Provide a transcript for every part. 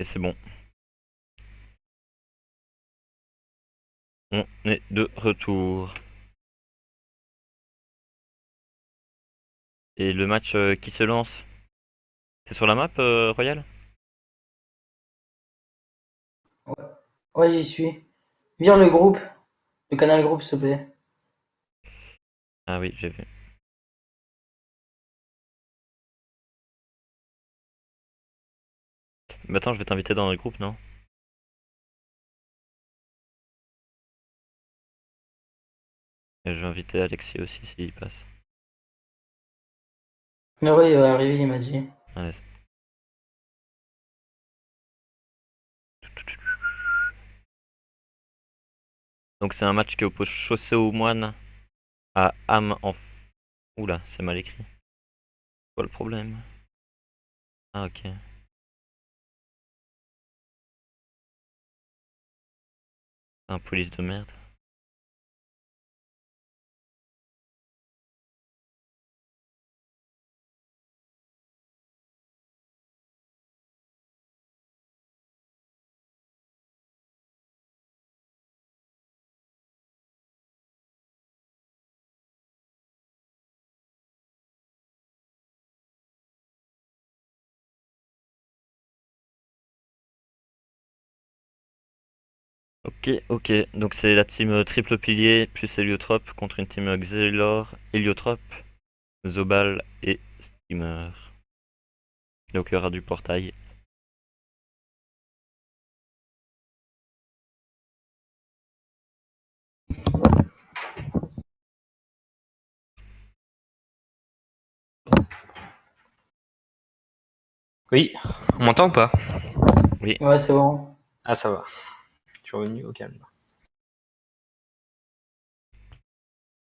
Et c'est bon. On est de retour. Et le match qui se lance, c'est sur la map, Royal? Ouais, j'y suis. Vire le groupe, le canal groupe, s'il te plaît. Ah oui, j'ai vu. Mais attends, je vais t'inviter dans le groupe, non? Et je vais inviter Alexis aussi s'il passe. Mais ouais, il va arriver, il m'a dit. Allez. Donc c'est un match qui oppose Chaussée aux Moines à Ham en... Oula, c'est mal écrit. Quoi le problème? Ah ok. Un police de merde. Ok. Donc c'est la team triple pilier plus Héliotrope contre une team Xelor, Héliotrope, Zobal et Steamer. Donc il y aura du portail. Oui, on m'entend ou pas? Oui. Ouais, c'est bon. Ah, ça va. Je suis revenu au calme.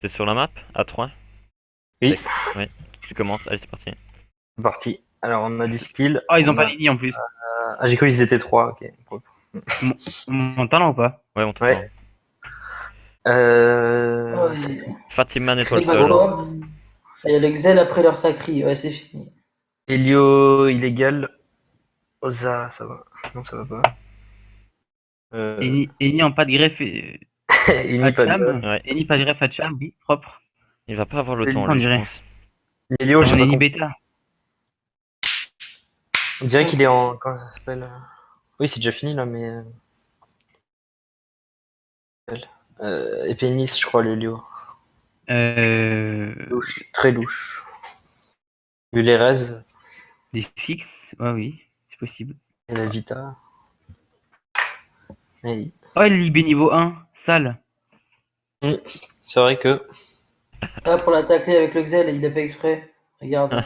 C'est sur la map à 3. Oui, Ouais. Tu commences. Allez, c'est parti. c'est parti. Alors, on a du skill. Oh, ils ont On pas a- Lini en plus. Ah, j'ai cru qu'ils étaient 3, ok. On m'entend là ou pas? Ouais, on t'entend. Ouais. Ouais, Fatima c'est étoile très seule. coop. Il y a l'Excel après leur sacri. Ouais, c'est fini. Helio illégal. Oza, ça va. Non, ça va pas. Eni en pas de greffe Ini à pas de... Cham. Ouais. Eni pas de greffe à Cham, oui, propre. Il va pas avoir le C'est temps, On lui, je dirait. pense. Helio, j'ai On pas est Eni compris. bêta. On dirait Ouais, qu'il est en... Comment ça s'appelle Oui, c'est déjà fini, là, mais... Épénis, je crois, l'Helio. Louche, très louche. Vu les res Des fixes, ouais, oui, c'est possible. et la Vita. Oui. Oh, il est Libé niveau 1, sale. C'est vrai que... Ah, pour la tacler avec l'Excel, il a fait exprès. Regarde.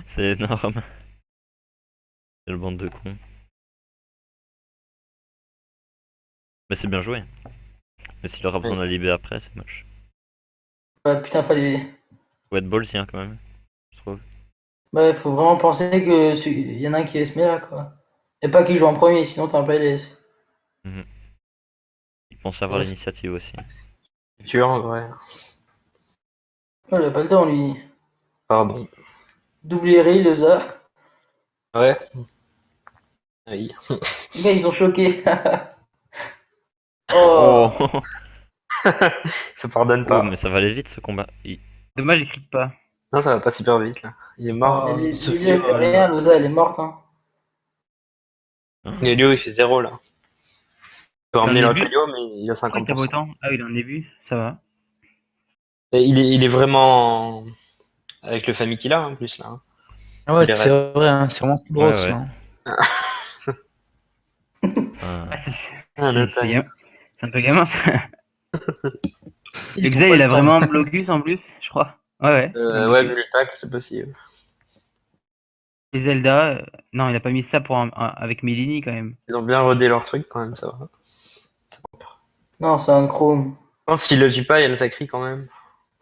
C'est énorme. Quelle bande de cons. Mais c'est bien joué. Mais s'il aura besoin Ouais. d'Alibé après, c'est moche. Ouais, putain, fallait. Faut être ball, si, hein, quand même. Je trouve. Ouais, faut vraiment penser que il y en a un qui est se là, quoi. Et pas qu'il joue en premier, sinon t'as un PLS. Mhm. Il pense avoir Ouais, l'initiative aussi. c'est dur, en vrai. Oh, il a pas le temps, lui. Pardon. Double Eri, le Za. Ouais. Oui. Les gars, ils sont choqués. Oh. Oh, Ça pardonne oh, pas. mais ça va aller vite ce combat. Dommage, il clique pas. Non, ça va pas super vite, là. Il est mort. Mais Ah, Lily, elle fait rien, le Za, elle est morte, hein. Elio, il fait 0, là. Il peut Dans ramener le l'autre début, Elio, mais il a pourquoi t'as pas 50%. autant? Ah oui, dans le début, ça va. Et il est vraiment... Avec le famille qu'il a, en plus, là. Hein. Ah ouais, Il est c'est rêve. vrai, hein, c'est vraiment full Ouais, rocks, ouais. là. Ah, Ah, Ah, le time. c'est un peu gamin, ça. Ils ont Exel, pas il le a temps. vraiment un blocus en plus, je crois. Ouais, un Ouais, blocus. vu le tacle, c'est possible. Et Zelda, non, il a pas mis ça pour avec Melini quand même. Ils ont bien rodé leur truc, quand même, ça va. Non, c'est un Chrome. Je pense que s'il le tue pas, il y a le sacri, quand même.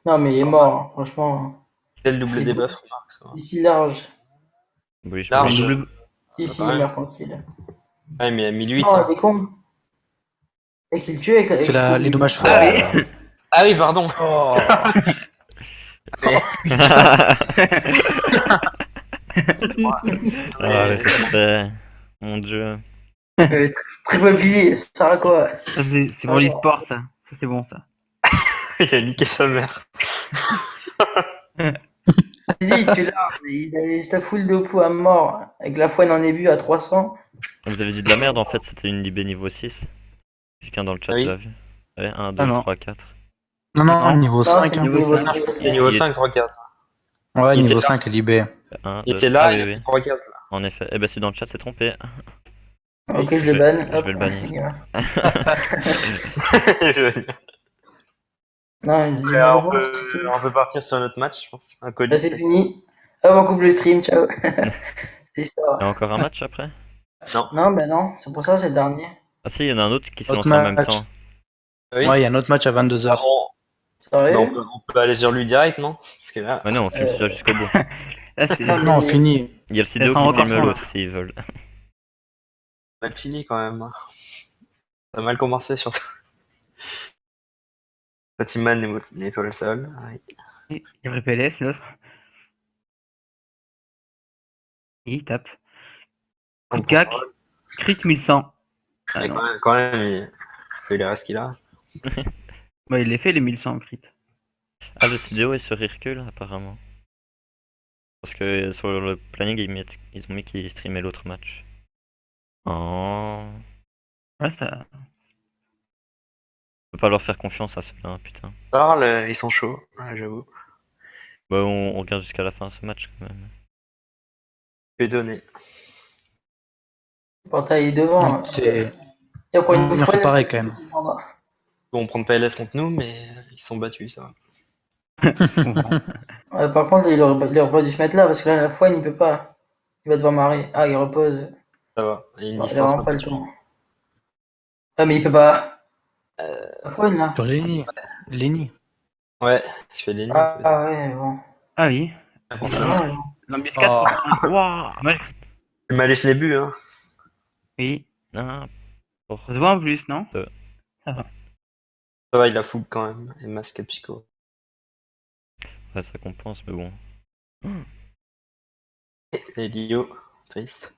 Non, mais il est mort, hein, franchement. C'est le double Il est debuff, remarque, ça va. Ici large. bouge, Large. bouge. Double... Si, Ça si, va il rien. meurt tranquille. Ouais, mais il a 1008, Non, hein. il est con. Et qu'il tue avec, C'est full les build. dommages forts. Ah oui. Ah oui, pardon. Oh, Mais- Ah, allez, c'est fait. Mon dieu. Triple pilier, ça sert à quoi? Ça, c'est pour l'e-sport, ça. Ça, c'est bon, ça. Il a niqué sa mère. J'ai dit, tu l'as, il a les full de poux à mort, avec la fouine en ébu à 300. Vous avez dit de la merde, en fait, c'était une Libé niveau 6. Quelqu'un dans le chat Ah oui. l'a vu. Ouais, 1, 2, Ah non. 3, 4. Non, non, Non. niveau Non, 5. c'est Hein. niveau niveau 5. cinq. C'est niveau Il est- 5, 3, 4. Ouais, Il niveau était là. 5, LIB. 1, Il 2, était là, ah, il oui, a oui. fait 3, 4. En effet. Eh ben, celui dans le chat s'est trompé. Ok, je Je le vais- banne. je hop. vais le bannir. Non, il dit Alors, mal, on peut partir sur notre match, je pense. Un Là, colis. c'est fini. Hop, on coupe le stream, ciao. C'est ça. Il y a encore un match après? Non, ben non, c'est pour ça, c'est le dernier. Ah si, il y en a un autre qui s'est Autre lancé en même match. temps. Oui. Ouais, il y a un autre match à 22h. Ah bon. Sérieux? Bah, on peut aller sur lui direct, non? Parce que là, Ouais, non, on filme celui-là jusqu'au bout. Là, c'était. Non, Non, mais- fini. Il y a le Sidéo Ça qui sent filme encore ça, l'autre s'ils veulent. mal fini quand même. Ça a mal commencé surtout. Fatiman nettoie le sol. Ouais. Il repélait, l'autre. Et il tape. Coup de cac. Crit 1100. Ah Mais non. quand même, il a ce qu'il a. Bah, il les fait, les 1100 crit. Ah, le Sidéo est sur Hercule, apparemment. Parce que sur le planning, ils ont mis qu'ils streamaient l'autre match. Oh. Ouais, ça. On peut pas leur faire confiance à ceux-là, putain. Parle, ils sont chauds, ouais, j'avoue. Bah, on regarde jusqu'à la fin de ce match quand même. Je vais donner. Le portail est devant. C'est... Et après, On a fait pareil quand même. Ils vont prendre PLS contre nous, mais ils sont battus, ça va. Ouais, par contre, il aurait pas dû se mettre là, parce que là, la fouine, il peut pas. Il va devoir marrer. Ah, il repose. Ça va. Il y a une Ouais, il a distance vraiment un pas peu. le temps. Ah, mais il peut pas. La fouine, là. Sur Lenny. Lenny. Ouais, je fais des lignes. Ah, ah ouais, bon. Ah oui. Pour C'est ça. dommage. L'embuscade. Oh. Waouh. Mal. Le malus début, hein. Oui. Ah, Ça se voit en plus, non? Ça va, il a fougue quand même. Et masque Pico. ouais, ça compense, mais bon. Et Lio, triste.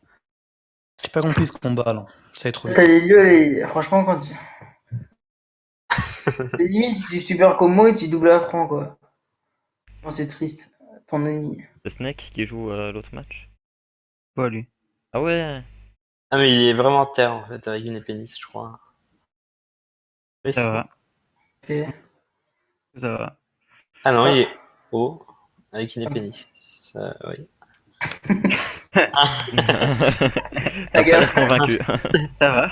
J'ai pas compris ce combat là. Ça est trop T'as vite. les lieux, franchement, quand tu. C'est limite, tu super combo et tu doubles à franc, quoi. Non, c'est triste. Ton ennemi. C'est Snake qui joue l'autre match? Pas lui. Ah ouais. Ah, mais il est vraiment terre en fait, avec une épénisse, je crois. Oui, Ça va. Ok. Ça va. Ah non, Ah. il est haut, avec une épénisse. Ça, oui. T'as pas l'air convaincu. Ça va.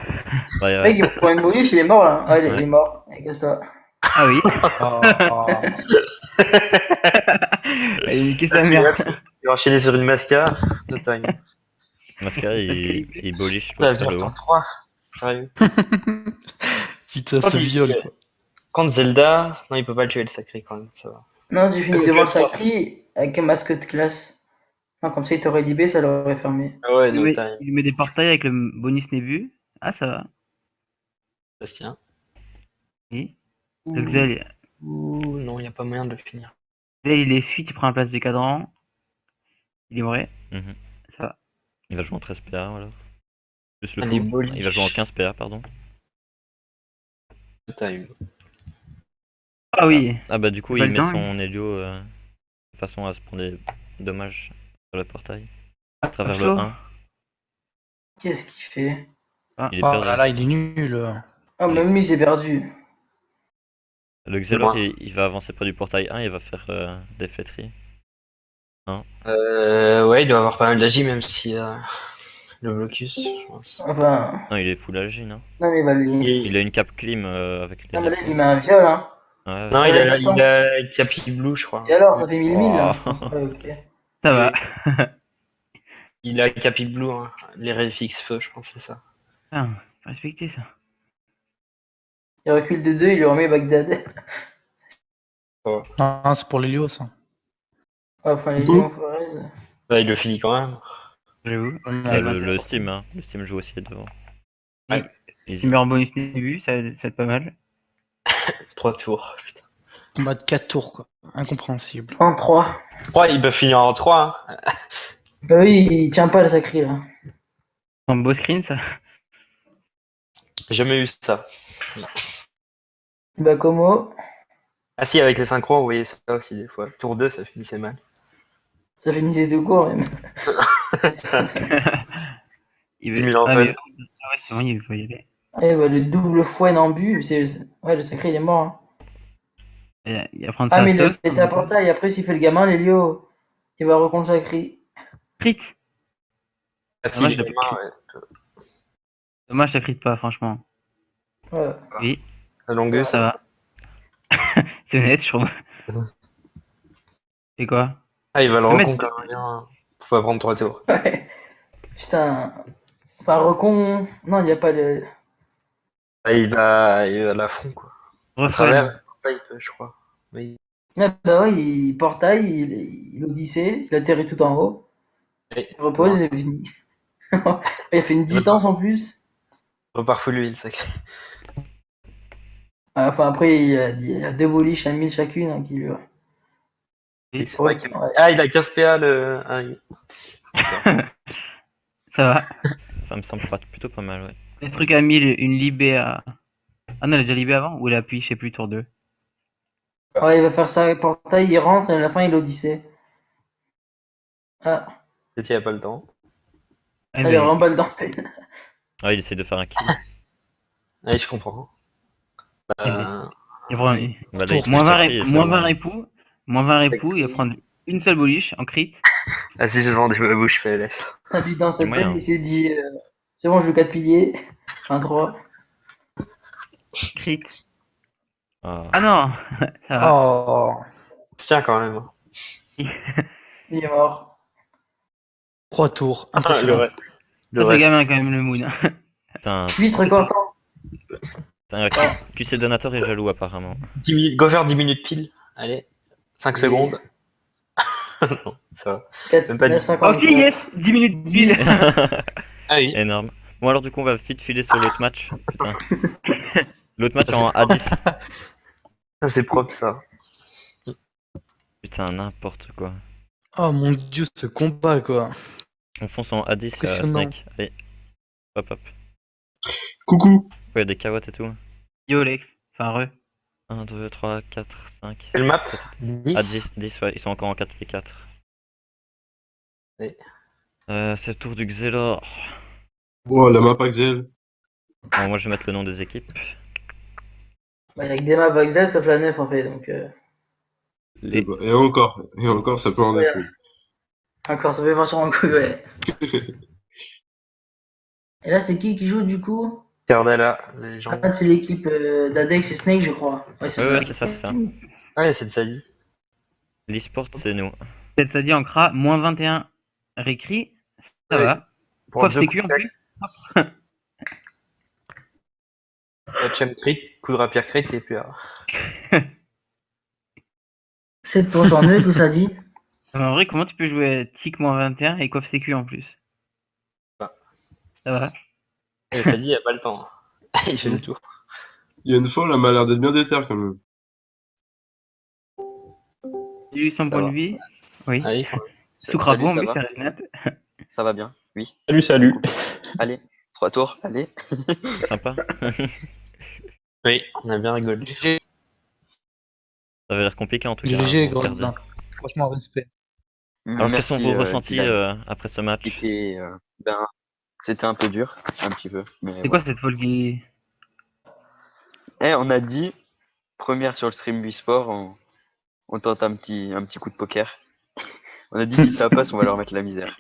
Ouais, Le ouais. mec, il prend une bonus, il est mort là. Ah, il Ouais. est mort. Allez, casse-toi. Ah oui. Oh, oh. Il a niqué sa Là, tu mère. vois, il va enchaîner sur une masca de time. Mascara, il boliche Ça l'autre va sur le faire haut. 3. Sérieux. Putain, Quand ce il- viol quoi. Contre Zelda, non, il peut pas le tuer le sacré quand même, ça va. Non, tu finis Ok, devant le je vois. sacré avec un masque de classe. Non, comme ça, il t'aurait libé, ça l'aurait fermé. Ah ouais, Il no lui met, time. il lui met des portails avec le bonus Nébu. Ah, ça va. Bastien. Oui. Le Xel, Ouh, non, il n'y a pas moyen de le finir. il est fuite, il prend la place du cadran. Il est vrai. Mhm. Ça va. Il va jouer en 13 PA alors. Plus le Ah, les full. boliches. Il va jouer en 15 PA, pardon. No time. Ah oui. Ah bah du coup, C'est il met pas le son Helio de façon à se prendre des dommages sur le portail. À travers le Chaud. 1. Qu'est-ce qu'il fait? Il est Oh perdu. là là, il est nul. Ah, même lui, il s'est perdu. Le Xelor, moi. il va avancer près du portail 1, il va faire des flétries. Ouais, il doit avoir pas mal d'agi, même si le blocus, je pense. Enfin, Non, il est full agi, non? non, mais il va le. Il a une cape clim avec les. Non, mais là, il met un viol, hein. Ouais, Non, Ouais, il la a, distance. il a Capi Blue, je crois. Et alors, ça fait 1000 là, Oh. je pense. Ouais, ok. Ça va. Il a Capi Blue, hein. Les raids fixe feu, je pense, c'est ça. Ah, faut respecter ça. Il recule de 2, il lui remet Bagdad. Non, c'est pour l'Hélio ça. Ouais, enfin, les lions, Forez. Là, il le finit quand même. J'avoue. Ah, le Steam, hein. Le Steam joue aussi devant. Ouais. Easy. Il met en bonus Nébu, ça va être pas mal. 3 tours, putain. Combat de 4 tours quoi. Incompréhensible. En 3. 3, il peut finir en 3, hein. Bah oui, il tient pas le sacré là. Un beau screen, ça. J'ai jamais eu ça. Bakomo, Ah si, avec les synchros, vous voyez ça aussi des fois. Tour 2, ça finissait mal. ça finissait tout court même. Il 10 veut... 000 en Ah, zone. mais... ah ouais, c'est bon, il faut y aller. Eh bah, le double fouet en but, ouais, le sacré il est mort. Hein. Il va prendre Ah, sa mais sauce. il était à portail, après s'il fait le gamin, l'Elio, il va reconsacrer. Crit. Ah si, Dommage, les il a mains, pris- ouais. Dommage, ça crit pas, franchement. Ouais. Oui, La longueuse. ça va. C'est honnête, je trouve. C'est quoi? Ah, il va le Le mettre- reconquérir. Faut pas prendre 3 tours. Ouais. Putain. Enfin, recon. Non, il n'y a pas de. Ah, il va à la fond, quoi. À Refrain. travers, ça, il peut, je crois. Oui. Ah, bah ouais, il portail, il odyssée, il atterrit tout en haut, Et, il repose, non, c'est fini. Il a fait une distance en plus. repart full huile, sacré. Enfin, après, il y a deux boliches à 1000 chacune hein, qui lui. Oui, C'est vrai que... Ouais. Ah, il a 15 PA le. Ah, oui. ça va. Ça me semble plutôt pas mal, ouais. Le truc a mis une libé à... Ah non, il a déjà libé avant? Ou il appuie, je sais plus, tour 2. Ouais, il va faire ça avec portail, il rentre et à la fin, il odyssée. Ah, Peut-être qu'il a pas le temps. Eh elle est ben, vraiment balle dans Ah, il essaie de faire un kill. Ah, oui, je comprends. il prend... Bah, là, il moins, 20 sacré, et moins ça 20 va. ripoux. Moins 20 ripoux, il va prendre une seule boliche en crit. Ah, si, c'est vendu ma bouche, PLS. Lui, dans sa C'est tête, moyen. il s'est dit c'est bon, je veux 4 piliers. Enfin, 3. Crit. Ah. Ah non. Ça va. Oh, Tiens, quand même. Il est mort. 3 tours, Le impressionnant. reste. Le Ça, c'est reste. gamin quand même, le moon. Putain, Vite, record temps. putain, QC Donator est jaloux apparemment. 10 minutes... Go faire 10 minutes pile. Allez. 5 Oui. secondes. Non, ça va. 4, Même pas 9, dit. 50. Oh si, yes 10 minutes pile. Ah oui. Énorme. Bon alors du coup on va vite filer sur l'autre match. Putain. L'autre match en A10. Ça, c'est propre, ça. Putain, n'importe quoi. Oh mon dieu, ce combat quoi. On fonce en A10, il y a Impressionnant. Snake. Allez. Hop hop. Coucou. Il y a des carottes et tout. Yo, Lex. Enfin, re. 1, 2, 3, 4, 5. Quelle map 7. 10. Ah, 10, 10, ouais, ils sont encore en 4v4. Oui. C'est le tour du Xelor. Oh, la map Axel. Bon, moi je vais mettre le nom des équipes. Bah, il y a que des maps Axel sauf la 9 en fait. Donc, Les... Et encore, ça peut en Ouais. être. encore, ça fait partir en couille, ouais. Et là, c'est qui joue du coup? Cardella, les gens. Ah, c'est l'équipe d'Adex et Snake, je crois. Ouais, c'est Ouais, ça. ouais, c'est ça, c'est ça. Ah, c'est de Sadi. L'e-sport, c'est nous. Peut-être ça dit en cra, moins 21 récrit. Ça Ouais. va. Pour Coiffe deux sécu en coups plus. de Hachem crit, coup de rapier crit et puis. 7% nœud, tout ça dit. En vrai, comment tu peux jouer tic moins 21 et coiffe sécu en plus? Ah. Ça va. Et Sadi, il a pas le temps. Il fait le tour. Il y a une folle, elle m'a l'air d'être bien déter quand même. J'ai eu 100 Ça points va. de vie. Oui. Ah, il faut. Sous crapaud, en ça plus, va. ça reste net. Ça va bien, oui. Salut. Allez, 3 tours, allez. C'est sympa. Oui, on a bien rigolé. GG, Ça avait l'air compliqué en tout cas. GG, pour regarder. Gordon. Franchement, respect. Alors quels sont vos ressentis Dylan. après ce match? C'était c'était un peu dur, un petit peu. Mais C'est quoi cette folle qui. on a dit, première sur le stream du sport, on tente un petit coup de poker. On a dit si ça passe, on va leur mettre la misère.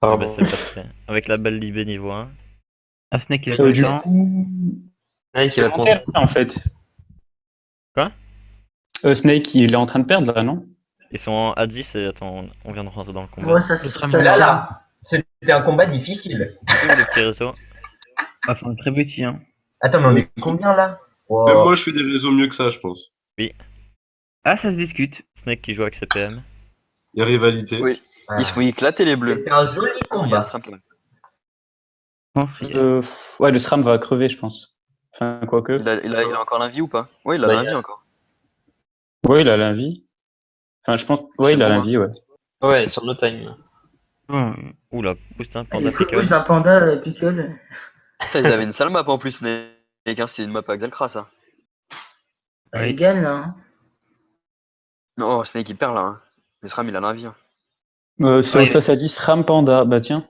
Ah bah, c'est passé. Avec la belle Libé niveau 1. Ah, Snake, il a pas le Du temps. coup, Ah, il va te commentaire, montrer. en fait. Quoi Snake, il est en train de perdre là, non? Ils sont en A10 et attends, on vient de rentrer dans le combat. Ouais, ça Ce sera se mieux. tient. Là, c'était un combat difficile. Ouh, le petit réseau. Enfin, très petit, hein. Attends, mais on est combien là? Wow. Même moi, je fais des réseaux mieux que ça, je pense. Ah, ça se discute. Snake qui joue avec CPM. Il y a rivalité. Oui, ils se font éclater les bleus. C'était un joli Il y a un combat. SRAM quand même. Ouais, le SRAM va crever, je pense. Enfin, quoique. Il a encore l'invie ou pas? Oui, il a Bah, l'invie encore. Ouais, il a la vie. Enfin, je pense. Ouais, il a la vie, ouais. Ouais, sur No Time. Bon, Oula, Poussin, Il Panda, faut Pickle. d'un panda pickle. Putain, ils avaient une sale map en plus, mais c'est une map à Xelkra, ça. Oui. Il gagne là. Hein. Non, Snake il perd là. Hein. Le SRAM il a l'invie. Hein. Ça, Ouais, ça dit SRAM Panda. Bah tiens.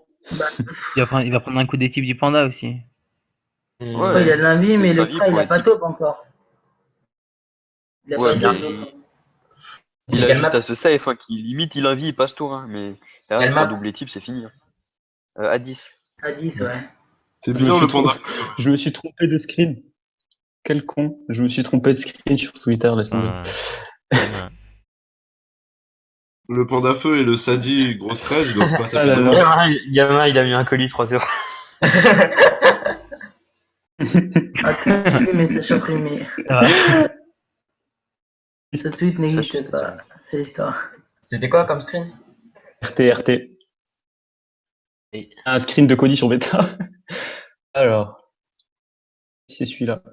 il va prendre un coup d'équipe du panda aussi. Ouais, Ouais, il a de l'envie, mais sa le vie Kra, il pour a pas équipe. top encore. Il a Ouais, pas mais top. il C'est a quelle juste map à se safe, hein, qui limite il invie, il passe tour. Hein, mais là, Quelle pour map double type, c'est fini. Hein. À 10. À 10, ouais. C'est Je me, bizarre suis le panda. je me suis trompé de screen. Quel con. Je me suis trompé de screen sur Twitter, laisse tomber. Gamin. Le panda feu et le Sadi grosse crèche, ils doivent pas Ah taper là dedans. là. Gamin, il a mis un colis 3-0. Ah, que mais c'est supprimé. Ça va. Ce tweet n'existe pas. C'est l'histoire. C'était quoi comme screen? RT. Et- Un screen de colis sur bêta. Alors. C'est celui-là. Ouais,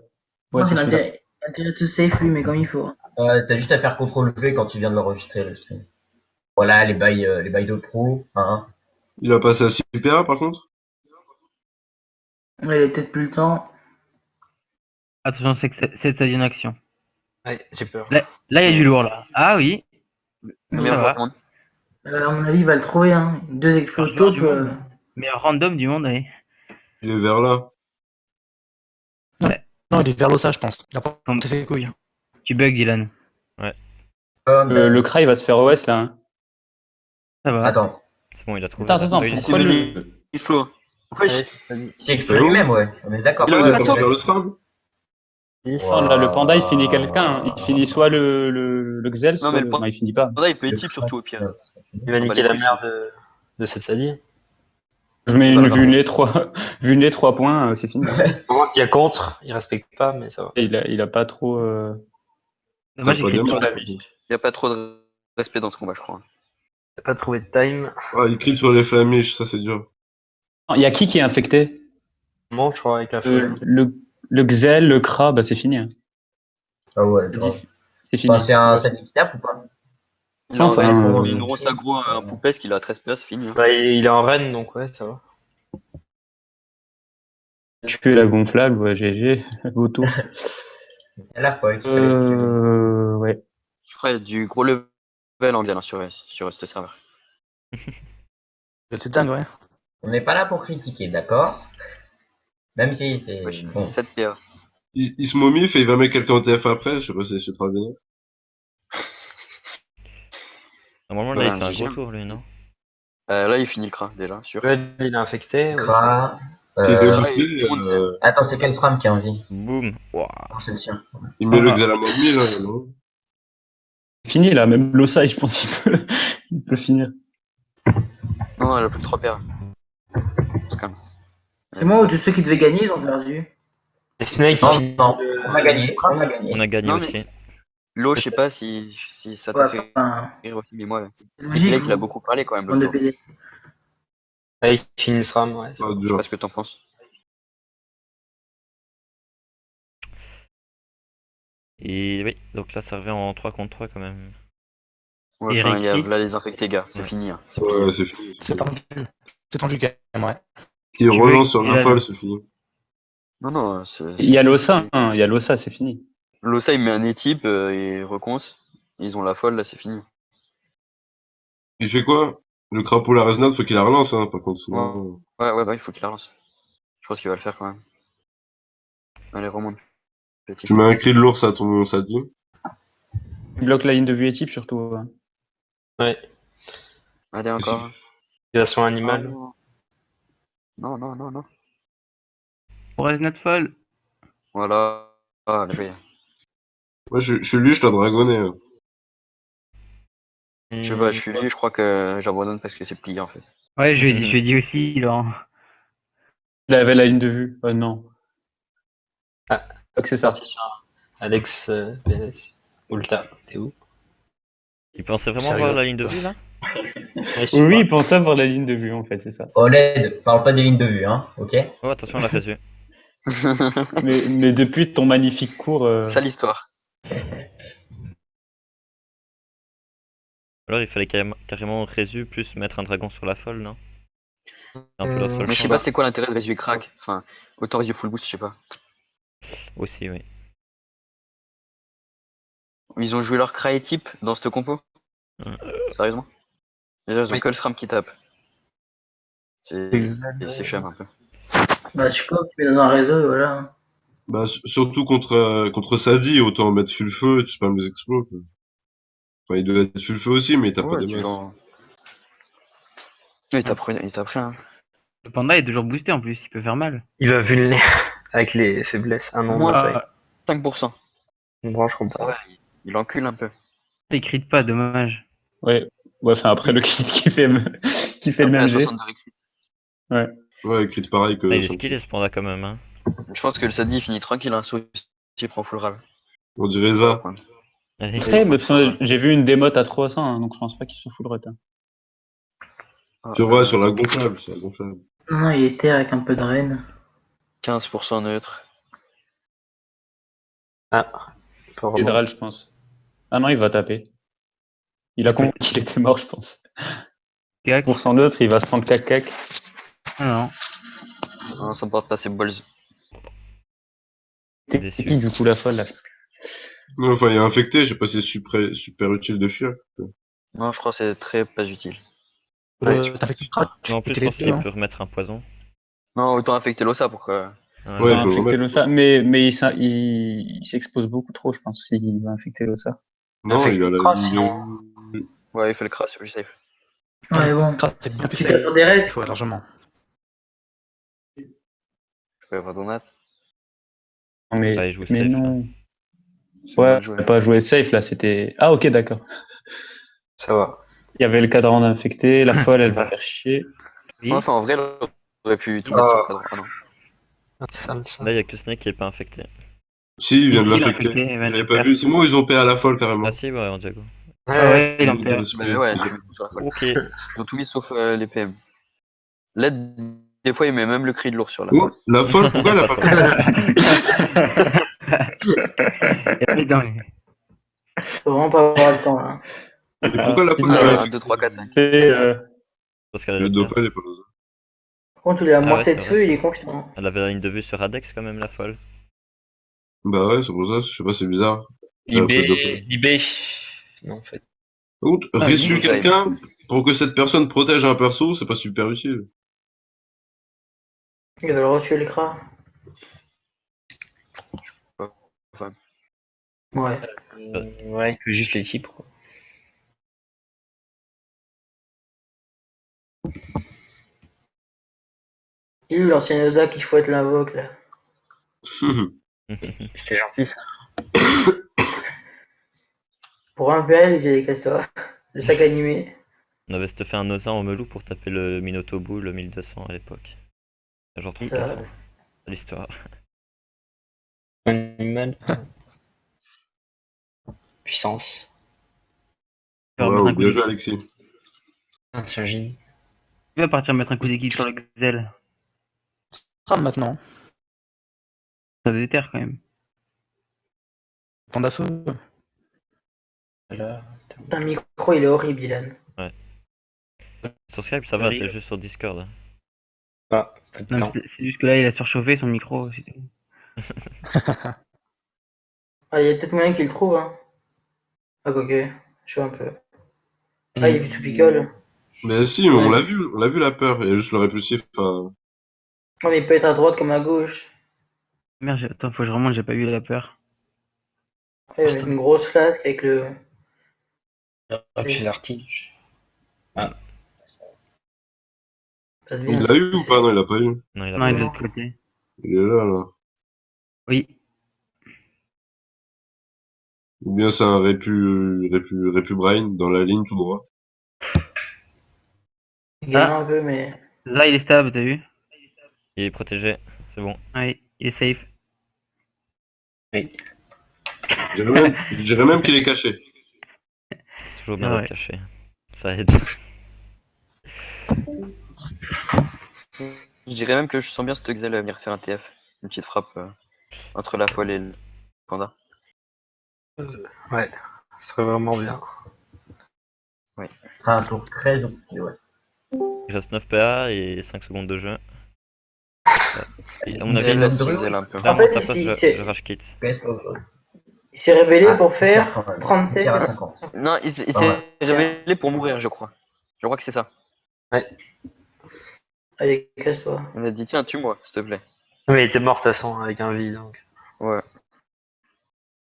Moi, c'est il a celui-là. intérêt de safe lui, mais comme il faut. T'as juste à faire CTRL-V quand tu viens de l'enregistrer, le stream. Voilà, les bails de pro. Hein. Il a passé à Super par contre. Ouais, il a peut-être plus le temps. Attention, c'est ça dit une action. Ouais, j'ai peur. Là, il y a du lourd là. Ah oui. Meilleur Ça joueur va. du monde. À mon avis, il va le trouver. Hein. 2 explos Meilleur joueur top. du monde. Meilleur random du monde, allez. Il est vers là. Non, il est vers l'ossa, je pense. Il a pas Comme- monté ses couilles. Tu bugs, Dylan. Le Kra, il va se faire OS là. Hein. Ça va. Attends, C'est bon, il a trouvé. Attends, Oui, il- pourquoi le. Explo. Wesh. c'est exprès lui-même, ouais. On est d'accord. Attends, Il il a est pas parti top. vers le SRAM. Là, le panda, il finit quelqu'un. Il finit soit le Xel, soit mais le. le Non, il finit pas. Panda il peut type surtout au pire. Il va niquer la mère de cette Sadi. Je mets Pas une d'accord. vu les 3 points, c'est fini. Par contre, il y a contre, il respecte pas, mais ça va. Et il a pas trop. Dommage, T'as pas j'écris bien sur la marqué. Il y a pas trop de respect dans ce combat, je crois. T'as pas trouvé de time. Ah, il crie sur les flamiches, ça c'est dur. Il y a qui est infecté Bon, je crois, avec la foule. le Xel, le Kra, bah c'est fini. Hein. Ah ouais, C'est grave. diff- C'est fini. Enfin, c'est un Sadi qui tape ou pas? Il pense, a hein, une grosse aggro, un poupesque, il a 13 PS, c'est fini. Hein. Bah, il est en Rennes, donc ouais, ça va. Tuer la gonflable, ouais, GG, beau tour. À la fois, il fallait que Ouais. Je crois qu'il y a du gros level en Xel hein, sur ce serveur. C'est dingue, ouais. on n'est pas là pour critiquer, d'accord? Même si c'est Wesh, bon. 7 PA. Il se momifie et il va mettre quelqu'un en TF après, je sais pas si c'est trop vénère. Normalement, là, Ouais, il fait un GG. gros tour, lui, non? Là, il finit le cra déjà, sûr. Red, il est infecté. ouais, ça Kra, Il est euh, boosté, Attends, c'est quel SRAM qui est en vie? Boum. Ouah. Non, c'est le sien. il met le Xel à moins de 1000, hein, non? C'est fini là, même Losa, je pense il peut finir. Non, elle a plus de 3 PA. C'est calme. C'est moi ou tous ceux qui devaient gagner, ils ont perdu. Et Snake, il Non, finit. non, on a gagné. On a gagné. On a gagné Non, mais- aussi. L'eau, je sais pas si ça Ouais, t'a fait enfin, rire aussi, mais moi, c'est le logique. mec, il a beaucoup parlé quand même Bande l'autre de jour. PD. Ouais, il finit le SRAM, ouais. Ah, Je sais dur. pas ce que t'en penses. Et oui, donc là, ça revient en 3 contre 3 quand même. Ouais, Eric enfin, il y a Hit. là les infectés, gars, c'est Ouais. fini. Hein. C'est Ouais, plié. c'est fini. C'est tendu. C'est tendu quand même, ouais. Qui Tu relance veux- sur il la a- folle, c'est fini. Non, Il y a Losa, hein, il y a Losa, c'est fini. Losa, il met un étype et reconce. Ils ont la folle, là, c'est fini. Il fait quoi? Le crapaud la resonate, faut qu'il la relance, hein, par contre, sinon. Ouais, il faut qu'il la relance. Je pense qu'il va le faire quand même. Allez, remonte. Petit. Tu mets un cri de l'ours à ton Sadi. Il bloque la ligne de vue et type surtout. Hein. Allez, encore. Version Ah, animale. non. Pour Resnat Fall. Voilà. Ah, allez, Moi, je suis lui, je t'ai dragonné. Hein. Je sais pas, je suis lui, je crois que j'abandonne parce que c'est plié en fait. Ouais, je lui ai dit aussi, Laurent. Il avait la ligne de vue. Oh non. Ah. Je crois que c'est ça. Parti sur Alex BS. Ulta, t'es où? Il pensait vraiment Sérieux. voir la ligne de vue, là? Oui, il pensait avoir la ligne de vue en fait, c'est ça. OLED, parle pas des lignes de vue, hein, ok? Oh, attention, on l'a reçu. Mais depuis ton magnifique cours. Sale histoire. Alors, il fallait carrément Résu plus mettre un dragon sur la folle, non? Un peu leur seul Mais je sais chance. pas c'est quoi l'intérêt de résumer crack. Enfin, autant résumer full boost, je sais pas. Aussi, oui. Ils ont joué leur cry type dans cette compo? Sérieusement? Déjà, ils ont Oui. que le SRAM qui tape. C'est chum un peu. Bah, tu peux, tu mets dans un réseau et voilà. Bah, surtout contre sa vie, autant mettre full feu et tu spams les explos, quoi. Enfin, il doit être full feu aussi, mais il tape pas des tu masses. l'en- Il tape rien, il tape rien. Le panda est toujours boosté en plus, il peut faire mal. Il va vulner avec les faiblesses. Ah non, moi, Moins j'ai 5%. une branche, je comprends. Ah ouais, il encule un peu. Il crit pas, dommage. Ouais, enfin après le kit qui fait, qui fait le Après, même à jet. 62 récits. Ouais, crit pareil que Ah, il est son skill, ce panda quand même. Hein. Je pense que le Sadi finit tranquille, un saut, il prend full râle. On dirait ça. Allez. Après, mais j'ai vu une démote à 300, hein, donc je pense pas qu'il soit full rut. Hein. Tu vois, sur la gonflable, c'est la gonflable. Non, il est terre avec un peu de reine. 15% neutre. Pas Et vraiment. Dral, je pense. Ah non, il va taper. Il a compris qu'il était mort, je pense. Cac. Pour son neutre, il va se prendre cac-cac. Ah Non, ça me porte pas ses balls. C'est Déçu. qui du coup la folle là? Non, enfin, il est infecté, je sais pas si c'est super utile de fuir. Non, je crois que c'est très pas utile. T'as fait que crack. Mais en plus, je les pense deux, qu'il hein. peut remettre un poison. Non, autant infecter l'ossa pour que. Ouais, Ouais, Il il va peut le infecter remettre. l'ossa, mais il s'expose beaucoup trop, je pense, s'il va infecter l'ossa. Non, il a la Crasse, ligne de... Ouais, il fait le crash, c'est plus safe. Ouais, bon. Crack, c'est bien plus Si safe. t'as des restes, Ouais, largement. Je peux avoir donat. Non, mais, Ouais, il joue mais safe, non. C'est Ouais, mal joué. on n'a pas joué safe là, c'était. Ah, ok, d'accord. Ça va. Il y avait le cadran d'infecté, la folle, elle va faire chier. oui. Enfin, en vrai, il aurait pu tout mettre sur le cadran. Ah non. Ça, ça. Là, il y a que Snake qui est pas infecté. Si, il vient de Si, il est l'infecter. infecté, il vient de J'avais le pas faire. vu. C'est moi, ils ont payé à la folle, carrément. Ah si, ouais, en Diago. Ah ouais, il en Dans perd. l'esprit. Bah ouais, Ils ont- tu mets tout sur la folle. Ok. Ils ont tout mis sauf les PM. L'aide, des fois, il met même le cri de lourd sur la Oh, folle. la folle, pourquoi elle a pas Pas Il y a plus dans les... faut vraiment pas avoir le temps là. Et pourquoi la folle Ah, elle a Un, infecté 2, 3, 4, 5. Et, Parce qu'elle a Le le dopin, il est pas dans ça. Par contre, il a Ah ouais, morcé c'est de vrai, feu, il ça. est confiant. Elle avait la ligne de vue sur Adex quand même, la folle. Bah ouais, c'est pour ça, je sais pas, c'est bizarre. J'ai un peu de dopin. Libé. Non, en fait. Par contre, Ah, ressus oui, quelqu'un pour que cette personne protège un perso, c'est pas super utile. Il va le retuer le cra. Enfin, Ouais. Ouais, il peut juste les types, quoi. Il est où l'ancien Oza qu'il faut être l'invoque là. C'était gentil, ça. Pour un PL, il dit casse-toi. Le sac animé. On avait fait un Osa en Melou pour taper le Minotobu, le 1200 à l'époque. Genre 30 Ça. fois. C'est l'histoire. Animal. Puissance. Il va remettre un Wow, coup bien d'équipe. joué, Alexis. Ah, c'est un génie. Il va partir mettre un coup d'équipe sur le Gazelle. Ram maintenant. Ça déterre quand même. Panda feu. Voilà. Putain, le micro, il est horrible, Ilan. Sur Skype, ça va, c'est juste sur Discord. Pas de Non, temps. mais c'est juste que là, il a surchauffé son micro. c'est tout. Ah, il y a peut-être moyen qu'il le trouve, hein. Ah, quoique. Je vois un peu. Ah, il est tout picole. Mais si, on l'a vu la peur, il y a juste le répulsif. Non, mais il peut être à droite comme à gauche. Merde, attends, faut que je remonte, j'ai pas eu la peur. Ouais, avec une grosse flasque avec le. Ah, puis l'artille. Passe bien, Il l'a c'est- eu ou pas? Non, il l'a pas eu. Non, il a Non, il est de pas. l'autre côté. Il est là. Oui. Ou bien c'est un répu Brain dans la ligne tout droit. Il galère un peu, mais. Ça, il est stab, t'as vu? Il est protégé, c'est bon. Oui, il est safe. Je dirais même qu'il est caché. C'est toujours bien Ouais. de le cacher. Ça aide. je dirais même que je sens bien ce Xel à venir faire un TF. Une petite frappe entre la folle et le panda. Ouais, ce serait vraiment bien. C'est un tour très opti, ouais. Il reste 9 PA et 5 secondes de jeu. Et à mon avis, Zell, là, là, Druid. Zell un peu. là, En moi, fait, sa place, ici, je c'est- rage kit. PS pas aujourd'hui. Il s'est révélé Ah, pour c'est cher faire quand même. 37 Il sert à et 50. Non, il s'est Pas mal. révélé pour mourir, je crois. Je crois que c'est ça. Allez, casse-toi. On a dit, tiens, tue-moi, s'il te plaît. Mais il était mort de toute façon avec un vie, donc Ouais.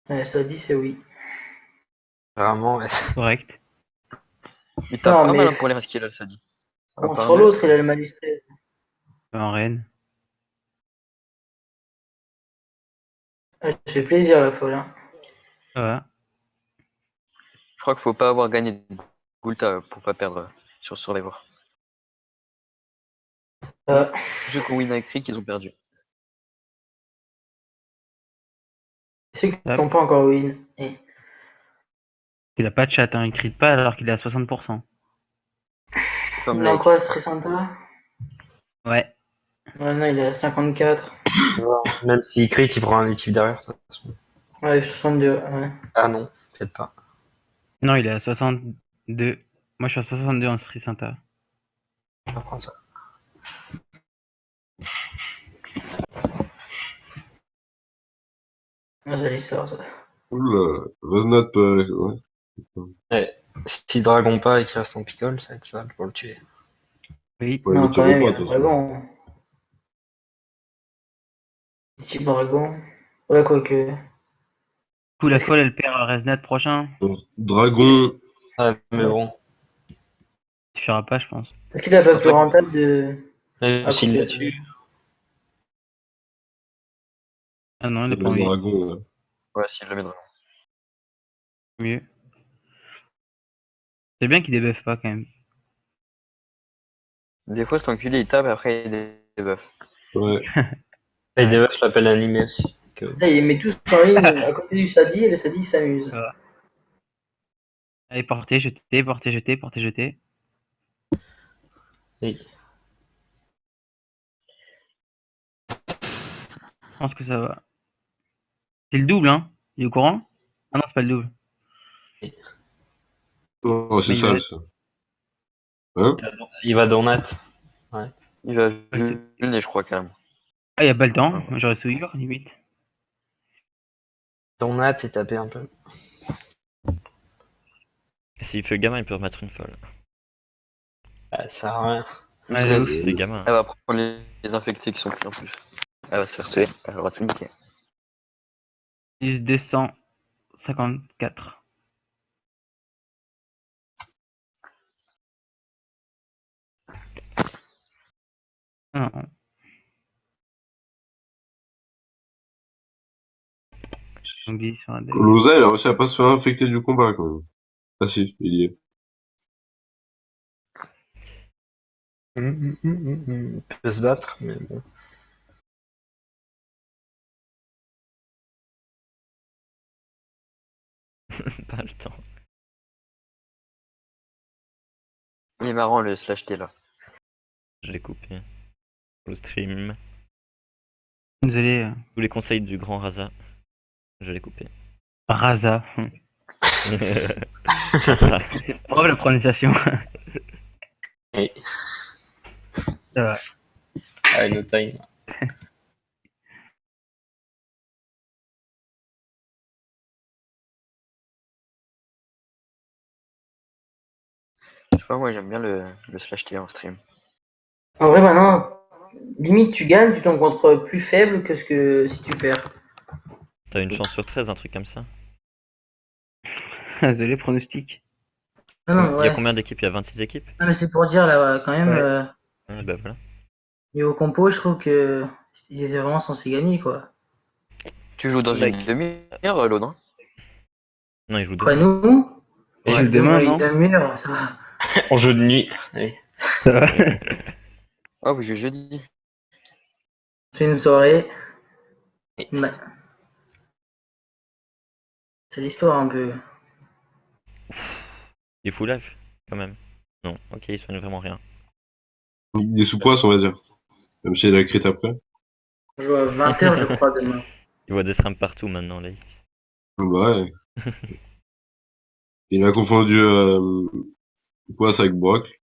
Ouais, ça dit, c'est oui. vraiment. Ouais. Correct. Il tape Non, pas mais- mal hein, pour les skills, ça dit. Bon, pas sur mal. l'autre, il a le malus 13. En reine. Ah, ça fait plaisir, la folle. Hein. Ça va. Je crois qu'il faut pas avoir gagné de Gulta pour pas perdre sur Survivor. Ceux qui ont win avec Rick, ils ont perdu. Ceux qui n'ont pas encore win. Et- Il a pas de chat, hein. Il crie pas alors qu'il est à 60%. Comme Non, Lake. quoi, Stressanta? Ouais. Ouais, non, il est à 54. Même s'il crit, il prend un équipe derrière. de toute façon. Ouais, 62. Ouais. Ah non, peut-être pas. Non, il est à 62. Moi, je suis à 62 en Street Santa. On va prendre ça. Ah, c'est l'histoire, ça. Oula, Reznat peut... Ouais. Si dragon pas et qu'il reste en picole, ça va être sale pour le tuer. Oui. Ouais, non, mais tu quand même, il y pas, a de un toute façon. dragon. Petit dragon. Ouais, quoique. Du coup, la Est-ce que- folle, elle perd à Resnat prochain. Dragon... Ah, mais bon. Il suffira pas, je pense. Est-ce qu'il a pas pense plus pas rentable de. Même s'il couper la ça. tue. Ah non, il a Le pas envie. dragon, ouais. Ouais, s'il le met dragon. Mieux. C'est bien qu'il débuffe pas quand même. Des fois, cet enculé, il tape, après, il débuff. Ouais. Et déjà, je l'appelle animé aussi. Que... Là, il met tous en ligne à côté du Sadi et le Sadi s'amuse. Allez, portez, jeté, portez, jeté, portez, jeté. Oui. Je pense que ça va. C'est le double, hein. Il est au courant? Ah non, c'est pas le double. Oh, c'est Mais il sale, va- ça. Hein? Il va dans Nat. Il va c'est- vulner, je crois, quand même. Ah, il y a pas le temps. J'aurais souillure, limite. Dans Nat et taper un peu. S'il fait gamin, il peut remettre une folle. Ah, ça sert à rien. Ouais, Elle j'avoue. C'est gamin. va prendre les infectés qui sont pris en plus. Elle va se faire tuer. Elle aura tout niqué. 254. Ah non. Donc, 10 sur un deck. Loza, il a réussi à pas se faire infecter du combat, quand même. Ah si, il y est. Il peut se battre, mais bon. Pas le temps. Il est marrant, le slash T, là. Je l'ai coupé. Au stream. Désolé. Tous les conseils du grand Raza. Je l'ai coupé. Raza. Ça. C'est drôle la prononciation. Oui. Ça va. Avec le time. Je sais pas, moi, j'aime bien le slash T en stream. En vrai, maintenant, limite, tu gagnes, tu tombes contre plus faible que ce que si tu perds. T'as une chance sur 13, un truc comme ça. Désolé, pronostic. Non, non, Il y a ouais. combien d'équipes? Il y a 26 équipes? Ah, mais c'est pour dire, là, quand même, Ouais, bah voilà. niveau compo, je trouve que ils étaient vraiment censés gagner, quoi. Tu joues dans une Like. demi-heure, l'autre, non? Non, il joue Quoi, demain. nous? Et Ouais, joue demain, non? demi-heure, ça va. En jeu de nuit. Oui. Ah, oui, je jeudi. C'est une soirée. Bah. C'est l'histoire, un peu. Il est full life, quand même. Non, ok, il soigne vraiment rien. Il est sous poisse, on va dire. Même si il a crit après. On joue à 20h, je crois, demain. Il voit des SRAM partout maintenant, là. Bah ouais. Il a confondu poisse avec Brock.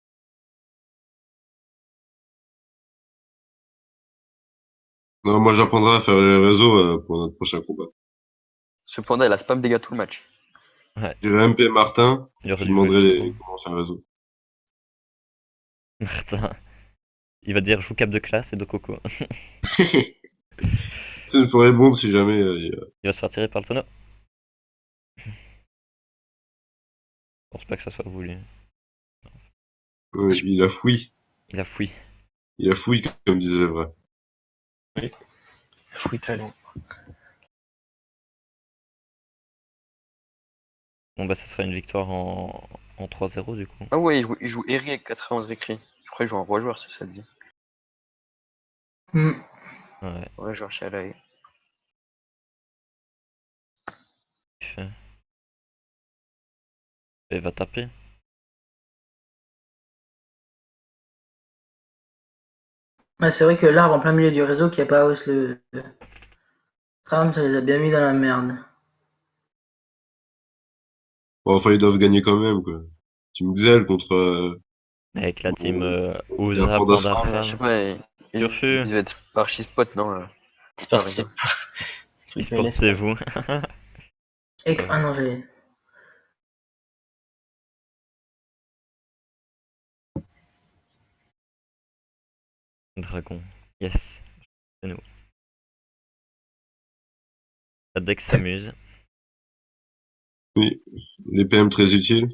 Non, moi j'apprendrai à faire les réseaux pour notre prochain combat. Ce panda, il a spam dégâts tout le match. J'irai MP Martin, Il aurait je dû lui jouer demanderai souvent. comment faire un réseau. Martin. Il va dire joue cap de classe et de coco. C'est une forêt bonde si jamais. Il va se faire tirer par le tonneau. Je pense pas que ça soit voulu. Il a fouillé. Il a fouillé. Il a fouillé, comme disait le vrai. Fouille talent. Bon bah ça sera une victoire en 3-0 du coup. Ah ouais, il joue Eri avec 91 récrit. Je crois qu'il joue en roi joueur, si ça te dit. Hmm. Ouais, Roi joueur chez Alaï. il fait. Il va taper. Ouais, c'est vrai que l'arbre en plein milieu du réseau qui a pas hausse le tram, ça les a bien mis dans la merde. Bon, enfin, ils doivent gagner quand même, quoi. Team Xel contre. Avec la team Il y a Oza, Panda Panda Sram. Je sais Sram. pas, il Turfu. devait être archi spot, non C'est parti. E-sport, c'est vous. Et que... Ah non, j'ai... Dragon. Yes. C'est nous. La deck s'amuse. Oui, les PM très utiles.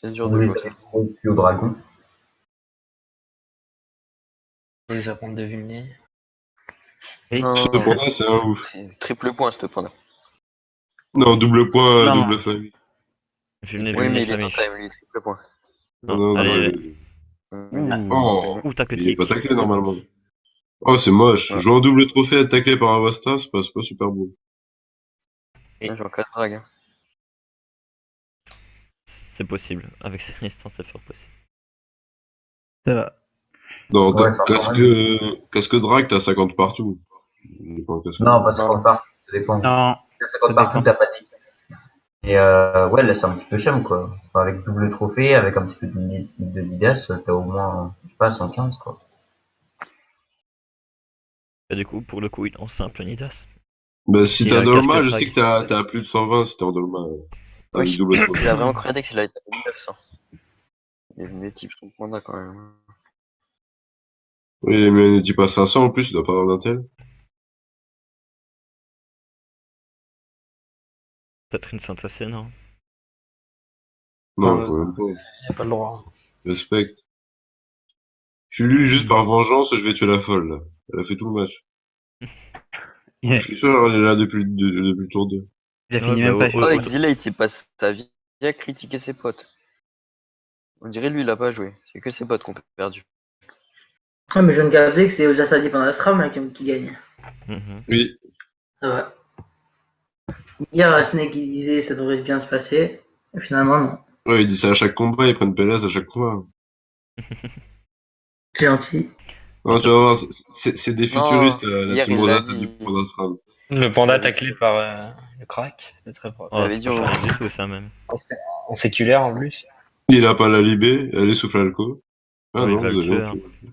C'est dur de On les jouer ça. avait rompus au dragon. On les a prendre de vulné. Oui. Non, Ce panda, c'est un ouf. c'est triple point, ce panda. Non, double point, Non. double famille. Vulné, Oui, mais vulné, il est no famille. time, lui, triple point. Non, Non, allez, désolé. Ouh, Oh, tacle il est pas tic. taclé normalement. Oh, c'est moche. Ouais. Jouer en double trophée, être taclé par un Vasta, c'est pas super beau. Ouais, genre 4 drag. Hein. C'est possible. Avec ces résistants, c'est fort possible. Ça va. Non, Ouais, ça casque drag, t'as 50 partout. Il est pas en casque. Non, pas Non. 50 partout, ça dépend. Non. T'as 50 ça partout, dépend. t'as pas dit. Et ouais, là, c'est un petit peu chum, quoi. Enfin, avec double trophée, avec un petit peu de Didas, t'as au moins, je sais pas, 115, quoi. Et du coup, pour le coup, il lance simple Nidas. Bah, si Il t'as a un Dolma, casque je drag. sais que t'as plus de 120 si t'es en Dolma. Avec Oui, double trophée. il a vraiment Cradex, il a été à 1900. Il y a des types son panda quand même. Oui, il est mis un équipe à 500 en plus, il doit pas avoir d'intel. Peut-être une Saint-Assez, non? Non, Non, quand même pas. Y a pas le droit. Respect. Je suis lui juste par vengeance, je vais tuer la folle, là. Elle a fait tout le match. Il Je suis sûr, elle est là depuis le tour 2. a Ouais, fini bah, même pas. au- Oh, au- Exilate, il passe sa vie à critiquer ses potes. On dirait lui, il a pas joué. C'est que ses potes qu'on a perdu. Ah, mais je viens de capter que c'est aux Asadi pendant la Stram là, qui gagne. Mhm. Oui. Ça va. Hier, à Snake, il disait ça devrait bien se passer. Et finalement, non. Ouais, il dit ça à chaque combat, ils prennent PLS à chaque combat. C'est gentil. Non, tu vas voir, c'est des futuristes, la hier, team il Rosa, l'a ça dit. dit pour Astral. Le panda Ouais, taclé par le crack. C'est très fort. Oh, avait c'est dit pas au- chargé du tout, ça, même. En séculaire en plus. Il a pas la libé, elle est sous Falco. Ah Ouais, il non, va le désolé, tuer, on hein. tue.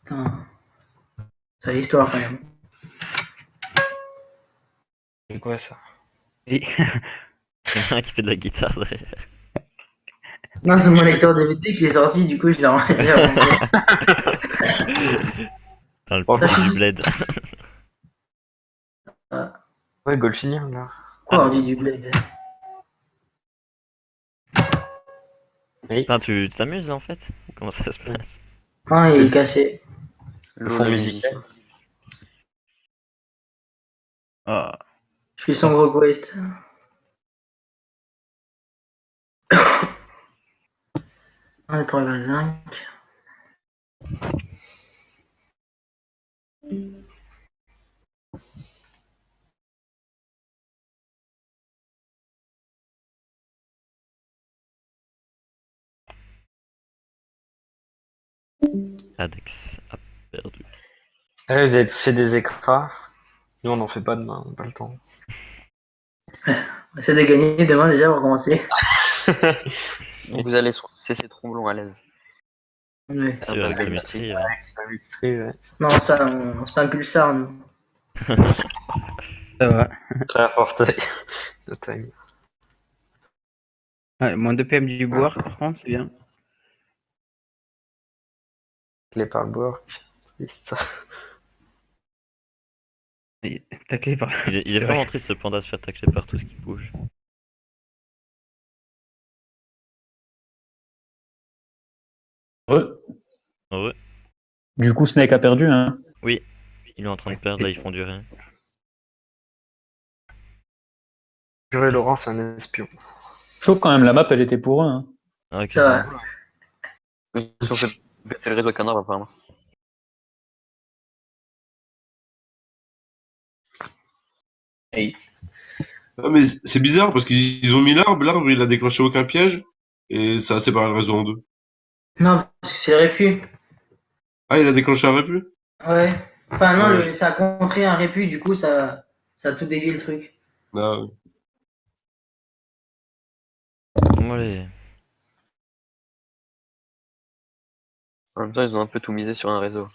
Putain. C'est l'histoire quand même. C'est quoi ça? Et... Il y en a un qui fait de la guitare derrière. Non, c'est mon lecteur DVD qui est sorti, du coup, je l'ai remonté. Dans le Oh, petit du bled. Ouais, Golfinien là. Quoi, on dit du bled? Putain, tu t'amuses là en fait? Comment ça se passe? Non, il est cassé. Le fond musical. Oh. Je suis son gros quest. On est progrès 5. Adex a perdu. Ah, vous avez tous fait des écrans. Nous, on n'en fait pas demain, on n'a pas le temps. On essaie de gagner demain déjà pour commencer. Vous allez cesser Tromblon à l'aise. Ouais. Sûr, avec le Mystrie, ouais. C'est un Mystrie, ouais. Non, c'est pas un pulsar, nous. Ça va. Très fort. Le time. Ouais, moins 2 PM du boire, par contre, c'est bien. Clé par le bourg. Triste. Et taclé par. Il est C'est vraiment vrai. triste ce panda de se faire tacler par tout ce qui bouge. Heureux. Heureux. Du coup, Snake a perdu, hein. Oui, il est en train de perdre, là ils font durer. Purée, Laurent, c'est un espion. Chaud quand même, la map, elle était pour eux, hein. Ah, Ça va. Ils ont fait péter le réseau canard apparemment. Ah, mais c'est bizarre parce qu'ils ont mis l'arbre il a déclenché aucun piège et ça a séparé le réseau en deux. Non, parce que c'est le répu. Ah, il a déclenché un répu? Ouais. Enfin, non, Ah ouais. ça a contré un répu, du coup, ça a tout dévié le truc. Ah, ouais. Bon, allez. En même temps, ils ont un peu tout misé sur un réseau.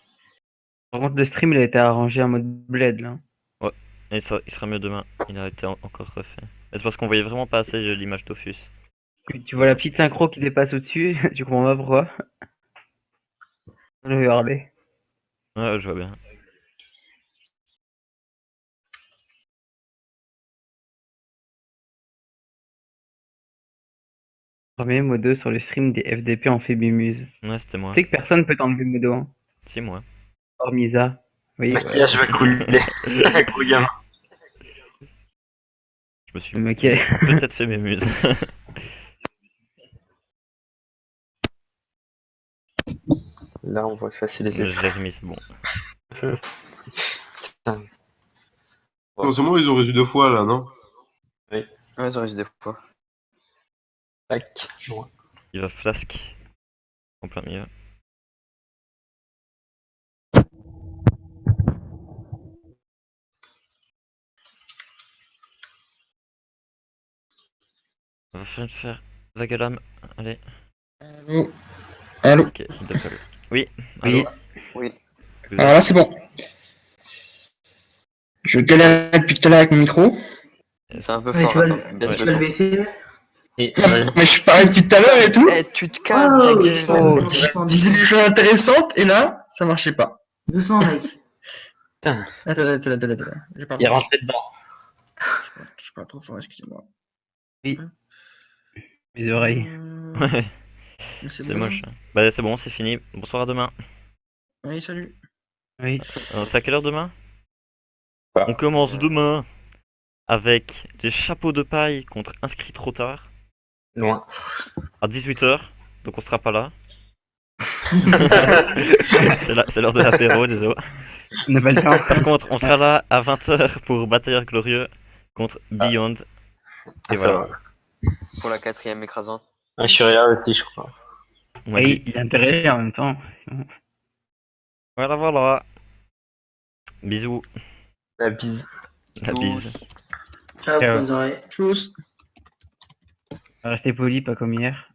Par contre, le stream, il a été arrangé en mode bled, là. Et ça, il sera mieux demain. Il a été encore refait. Et c'est parce qu'on voyait vraiment pas assez l'image Dofus. Tu vois la petite synchro qui dépasse au-dessus, tu comprends pas pourquoi. Je vais regarder. Ouais, je vois bien. Premier modo sur le stream des FDP en Fébimuse. Ouais, c'était moi. Tu sais que personne peut t'enlever modo, hein. Si, moi. Hormis ça. Oui, Maquillage va couler. Gros gamin. Je me suis le maquillage. peut-être fait mes muses. Là, on va effacer les Je effets. l'ai remis, c'est bon. Non, c'est moi, ils ont réussi 2 fois là, non? Ouais, ils ont réussi des fois. Tac. Bon. Il va flasque. En plein milieu. On va faire une faire vague à l'âme. Allez. Allô. Allô. Ok, double. Oui, allô. Oui. Vous Alors là, c'est bon. Je galère depuis tout à l'heure avec mon micro. C'est un peu Ouais, fort. tu vas Attends, le, baisse tu le vas le son. baisser. Et Mais je suis pareil depuis tout à l'heure et tout. Eh, tu te calmes, ta Oh, gueule. doucement, Je doucement, disais des choses intéressantes et là, ça marchait pas. doucement, mec. Attends. Je parle il est trop. rentré dedans. Je parle trop fort, excusez-moi. Oui. Mes oreilles. Ouais, C'est c'est bon. moche. Bah, c'est bon, c'est fini. Bonsoir à demain. Oui, salut. Oui. C'est à quelle heure demain? Bah, On commence demain avec les chapeaux de paille contre inscrits trop tard Loin. à 18h. Donc on sera pas là. C'est l'heure de l'apéro, désolé. On n'a pas le temps. Par contre, on sera là à 20h pour Batailleur Glorieux contre Beyond. Et ça voilà. va. Pour la 4ème écrasante. Un Shuria aussi, je crois. On m'a Oui, dit- il a intérêt en même temps. Voilà. Bisous. La bise. La bise. Ciao, Ciao. bonnes oreilles. Tchuss. Restez poli, pas comme hier.